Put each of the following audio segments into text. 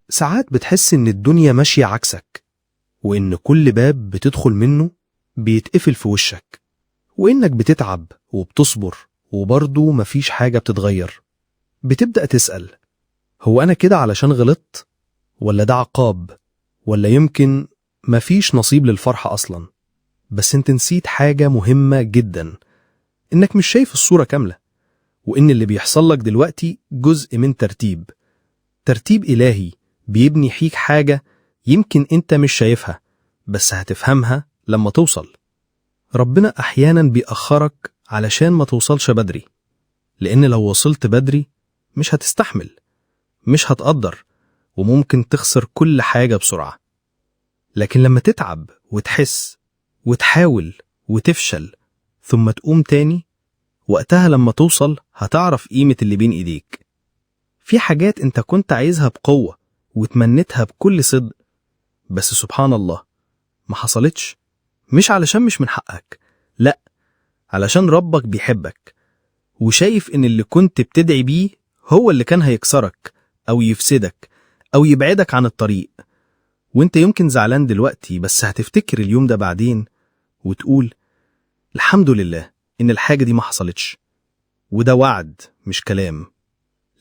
ساعات بتحس إن الدنيا ماشية عكسك، وإن كل باب بتدخل منه بيتقفل في وشك، وإنك بتتعب وبتصبر وبرضه مفيش حاجة بتتغير. بتبدأ تسأل: هو أنا كده علشان غلطت؟ ولا ده عقاب؟ ولا يمكن مفيش نصيب للفرحة أصلا؟ بس انت نسيت حاجة مهمة جدا، إنك مش شايف الصورة كاملة، وإن اللي بيحصل لك دلوقتي جزء من ترتيب إلهي بيبني فيك حاجة يمكن انت مش شايفها، بس هتفهمها لما توصل. ربنا أحيانا بيأخرك علشان ما توصلش بدري، لأن لو وصلت بدري مش هتستحمل، مش هتقدر، وممكن تخسر كل حاجة بسرعة. لكن لما تتعب وتحس وتحاول وتفشل ثم تقوم تاني، وقتها لما توصل هتعرف قيمة اللي بين إيديك. في حاجات انت كنت عايزها بقوة وتمنيتها بكل صدق، بس سبحان الله ما حصلتش، مش علشان مش من حقك، لا، علشان ربك بيحبك وشايف ان اللي كنت بتدعي بيه هو اللي كان هيكسرك أو يفسدك أو يبعدك عن الطريق. وانت يمكن زعلان دلوقتي، بس هتفتكر اليوم ده بعدين وتقول: الحمد لله إن الحاجة دي ما حصلتش. وده وعد مش كلام.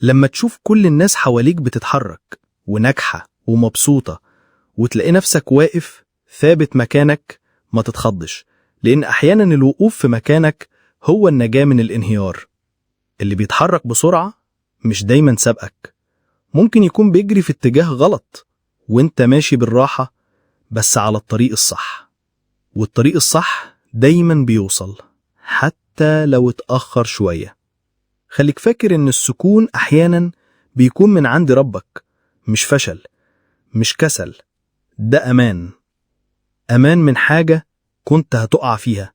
لما تشوف كل الناس حواليك بتتحرك وناجحة ومبسوطة، وتلاقي نفسك واقف ثابت مكانك، ما تتخضش، لأن أحيانا الوقوف في مكانك هو النجاة من الانهيار. اللي بيتحرك بسرعة مش دايما سابقك، ممكن يكون بيجري في اتجاه غلط وانت ماشي بالراحة بس على الطريق الصح. والطريق الصح دايما بيوصل حتى لو اتأخر شوية. خليك فاكر ان السكون أحيانا بيكون من عند ربك، مش فشل، مش كسل، ده أمان. أمان من حاجة كنت هتقع فيها،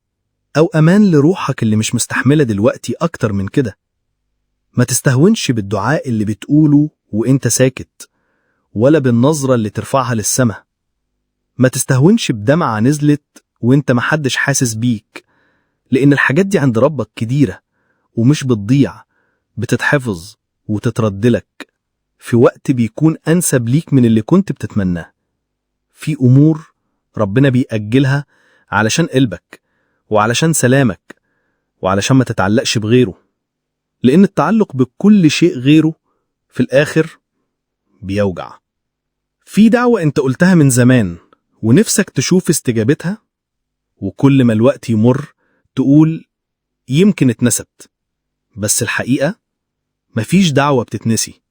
أو أمان لروحك اللي مش مستحملة دلوقتي أكتر من كده. ما تستهونش بالدعاء اللي بتقوله وإنت ساكت، ولا بالنظرة اللي ترفعها للسماء. ما تستهونش بدمعة نزلت وإنت محدش حاسس بيك، لأن الحاجات دي عند ربك كديرة ومش بتضيع، بتتحفظ وتتردلك في وقت بيكون أنسب ليك من اللي كنت بتتمناه. في أمور ربنا بيأجلها علشان قلبك وعلشان سلامك وعلشان ما تتعلقش بغيره، لأن التعلق بكل شيء غيره في الآخر بيوجع. في دعوة انت قلتها من زمان ونفسك تشوف استجابتها، وكل ما الوقت يمر تقول يمكن اتنست، بس الحقيقة مفيش دعوة بتتنسي،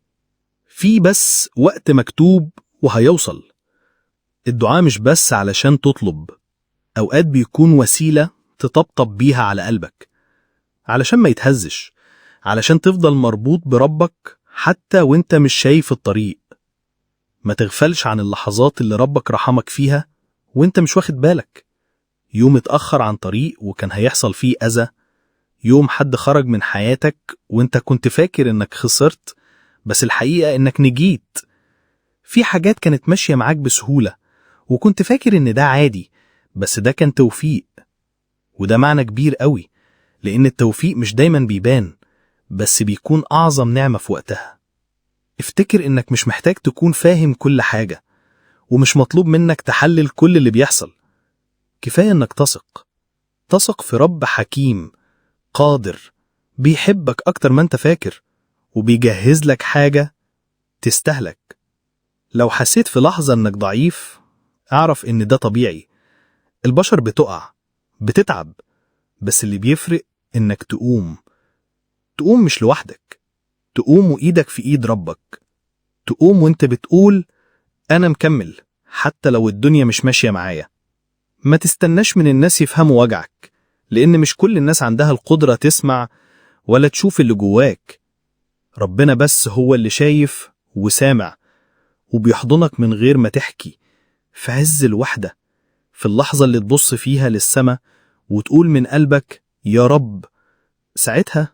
في بس وقت مكتوب وهيوصل. الدعاء مش بس علشان تطلب، أوقات بيكون وسيلة تطبطب بيها على قلبك علشان ما يتهزش، علشان تفضل مربوط بربك حتى وانت مش شايف الطريق. ما تغفلش عن اللحظات اللي ربك رحمك فيها وانت مش واخد بالك. يوم اتأخر عن طريق وكان هيحصل فيه أذى، يوم حد خرج من حياتك وانت كنت فاكر انك خسرت بس الحقيقة انك نجيت. في حاجات كانت ماشية معاك بسهولة وكنت فاكر ان ده عادي، بس ده كان توفيق، وده معنى كبير قوي، لأن التوفيق مش دايما بيبان، بس بيكون أعظم نعمة في وقتها. افتكر إنك مش محتاج تكون فاهم كل حاجة، ومش مطلوب منك تحلل كل اللي بيحصل. كفاية إنك تثق في رب حكيم قادر بيحبك أكتر ما أنت فاكر، وبيجهز لك حاجة تستهلك. لو حسيت في لحظة إنك ضعيف، اعرف إن ده طبيعي. البشر بتقع، بتتعب، بس اللي بيفرق إنك تقوم مش لوحدك، تقوم وإيدك في إيد ربك، تقوم وإنت بتقول أنا مكمل حتى لو الدنيا مش ماشية معايا. ما تستناش من الناس يفهموا وجعك، لأن مش كل الناس عندها القدرة تسمع ولا تشوف اللي جواك. ربنا بس هو اللي شايف وسامع، وبيحضنك من غير ما تحكي، في عز الوحدة، في اللحظة اللي تبص فيها للسما وتقول من قلبك يا رب. ساعتها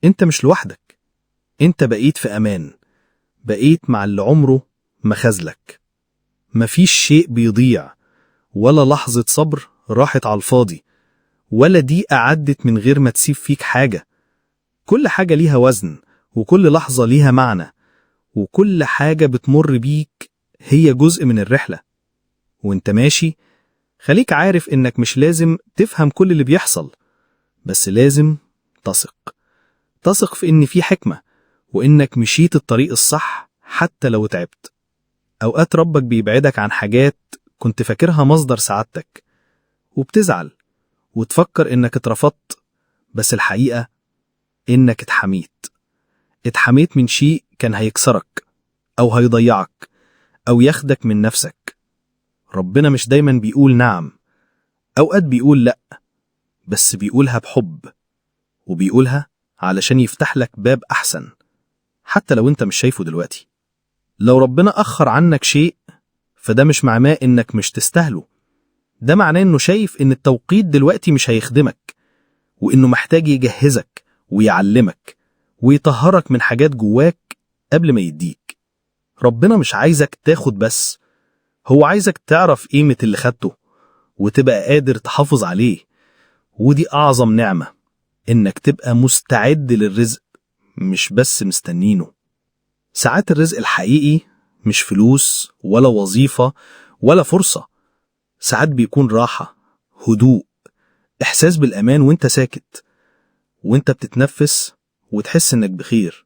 انت مش لوحدك، انت بقيت في أمان، بقيت مع اللي عمره ما خذلك. مفيش شيء بيضيع، ولا لحظة صبر راحت على الفاضي، ولا دقيقة عدت من غير ما تسيب فيك حاجة. كل حاجة ليها وزن، وكل لحظة ليها معنى، وكل حاجة بتمر بيك هي جزء من الرحلة. وانت ماشي خليك عارف إنك مش لازم تفهم كل اللي بيحصل، بس لازم تثق في إن في حكمة، وإنك مشيت الطريق الصح حتى لو تعبت. أوقات ربك بيبعدك عن حاجات كنت فاكرها مصدر سعادتك، وبتزعل وتفكر إنك اترفضت، بس الحقيقة إنك اتحميت من شيء كان هيكسرك أو هيضيعك أو ياخدك من نفسك. ربنا مش دايما بيقول نعم، أوقات بيقول لأ، بس بيقولها بحب، وبيقولها علشان يفتح لك باب أحسن حتى لو أنت مش شايفه دلوقتي. لو ربنا أخر عنك شيء فده مش معناه إنك مش تستاهله، ده معناه إنه شايف إن التوقيت دلوقتي مش هيخدمك، وإنه محتاج يجهزك ويعلمك ويطهرك من حاجات جواك قبل ما يديك. ربنا مش عايزك تاخد بس، هو عايزك تعرف قيمة اللي خدته وتبقى قادر تحافظ عليه. ودي أعظم نعمة، إنك تبقى مستعد للرزق مش بس مستنينه. ساعات الرزق الحقيقي مش فلوس ولا وظيفة ولا فرصة، ساعات بيكون راحة، هدوء، إحساس بالأمان وإنت ساكت، وإنت بتتنفس وتحس إنك بخير.